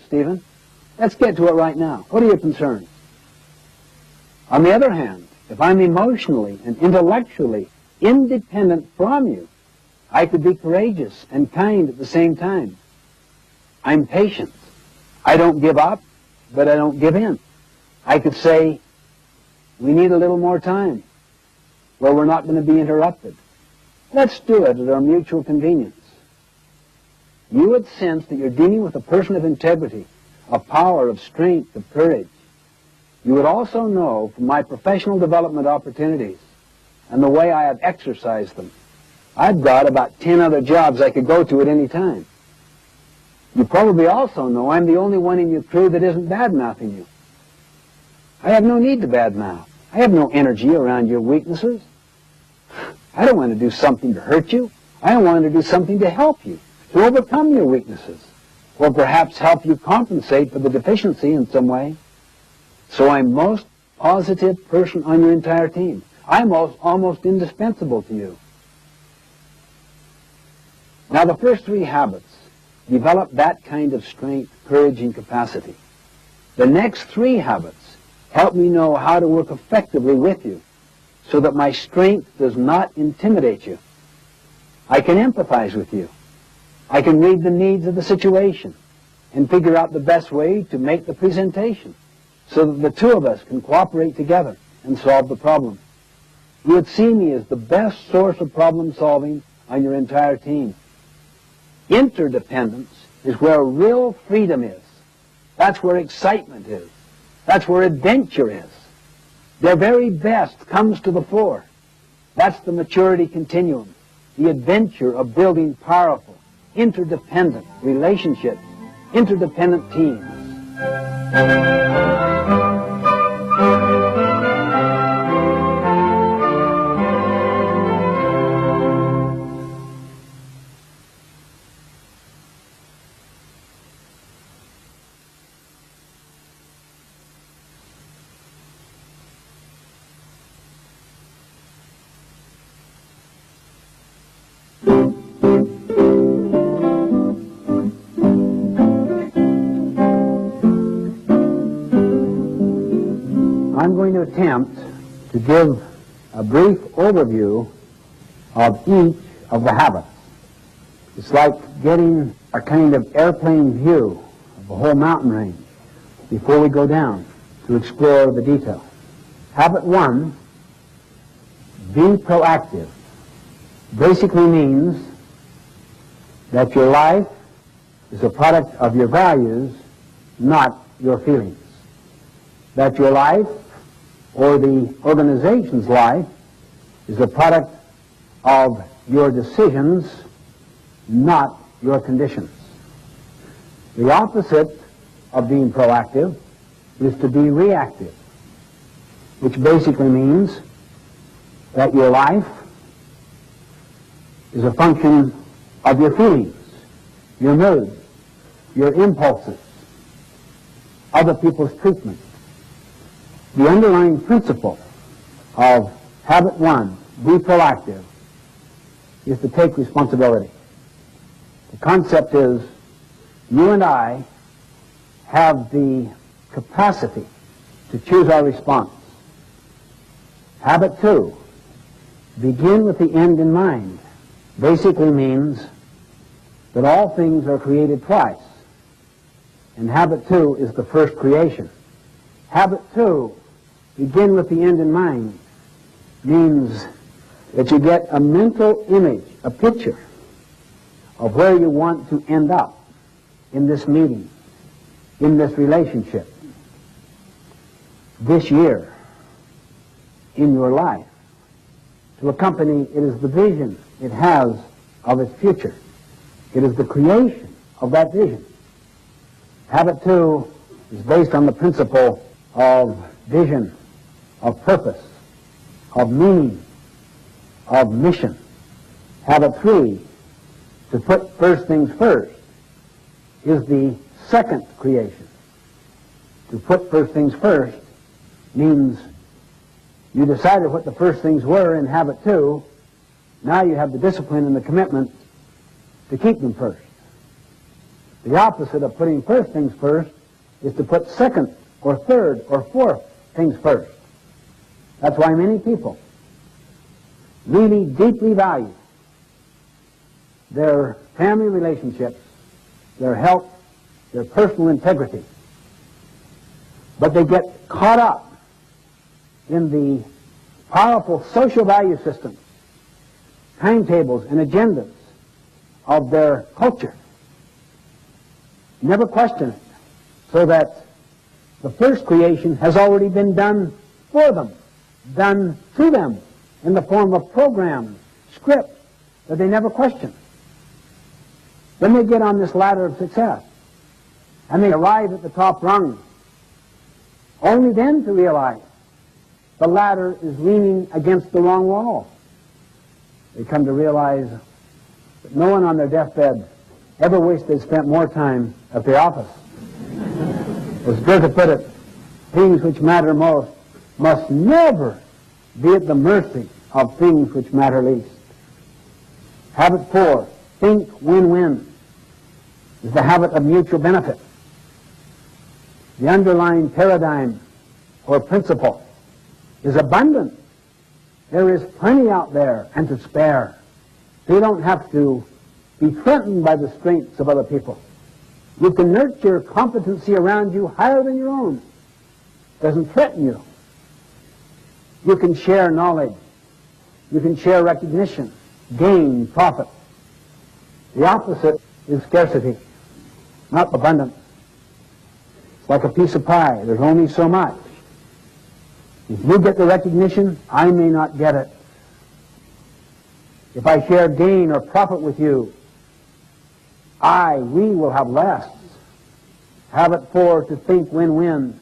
Stephen. Let's get to it right now. What are your concerns? On the other hand, if I'm emotionally and intellectually independent from you, I could be courageous and kind at the same time. I'm patient. I don't give up, but I don't give in. I could say, we need a little more time where we're not going to be interrupted. Let's do it at our mutual convenience. You would sense that you're dealing with a person of integrity, of power, of strength, of courage. You would also know from my professional development opportunities and the way I have exercised them, I've got about 10 other jobs I could go to at any time. You probably also know I'm the only one in your crew that isn't bad-mouthing you. I have no need to badmouth. I have no energy around your weaknesses. I don't want to do something to hurt you. I want to do something to help you, to overcome your weaknesses, or perhaps help you compensate for the deficiency in some way. So I'm most positive person on your entire team. I'm almost indispensable to you. Now, the first three habits develop that kind of strength, courage, and capacity. The next three habits help me know how to work effectively with you so that my strength does not intimidate you. I can empathize with you. I can read the needs of the situation and figure out the best way to make the presentation so that the two of us can cooperate together and solve the problem. You would see me as the best source of problem solving on your entire team. Interdependence is where real freedom is. That's where excitement is. That's where adventure is. Their very best comes to the fore. That's the maturity continuum, the adventure of building powerful, interdependent relationships, interdependent teams. I'm going to attempt to give a brief overview of each of the habits. It's like getting a kind of airplane view of the whole mountain range before we go down to explore the detail. Habit 1, be proactive, basically means that your life is a product of your values, not your feelings. That your life, or the organization's life, is a product of your decisions, not your conditions. The opposite of being proactive is to be reactive, which basically means that your life is a function of your feelings, your moods, your impulses, other people's treatment. The underlying principle of habit 1, be proactive, is to take responsibility. The concept is you and I have the capacity to choose our response. Habit 2, begin with the end in mind, basically means that all things are created twice. And habit 2 is the first creation. Habit 2, begin with the end in mind, means that you get a mental image, a picture of where you want to end up in this meeting, in this relationship, this year, in your life. To a company, it is the vision it has of its future. It is the creation of that vision. Habit 2 is based on the principle of vision, of purpose, of meaning, of mission. Habit 3, to put first things first, is the second creation. To put first things first means you decided what the first things were in habit 2. Now you have the discipline and the commitment to keep them first. The opposite of putting first things first is to put second or third or fourth things first. That's why many people really deeply value their family relationships, their health, their personal integrity. But they get caught up in the powerful social value systems, timetables, and agendas of their culture. Never question it, so that the first creation has already been done for them, done to them in the form of programs, scripts that they never question. Then they get on this ladder of success, and they arrive at the top rung, only then to realize the ladder is leaning against the wrong wall. They come to realize that no one on their deathbed ever wished they'd spent more time at the office. As Goethe put it, things which matter most must never be at the mercy of things which matter least. Habit 4, think win-win, is the habit of mutual benefit. The underlying paradigm or principle is abundance. There is plenty out there and to spare. So you don't have to be threatened by the strengths of other people. You can nurture competency around you higher than your own. It doesn't threaten you. You can share knowledge. You can share recognition, gain, profit. The opposite is scarcity, not abundance. It's like a piece of pie. There's only so much. If you get the recognition, I may not get it. If I share gain or profit with you, we will have less. Habit 4, to think win-win,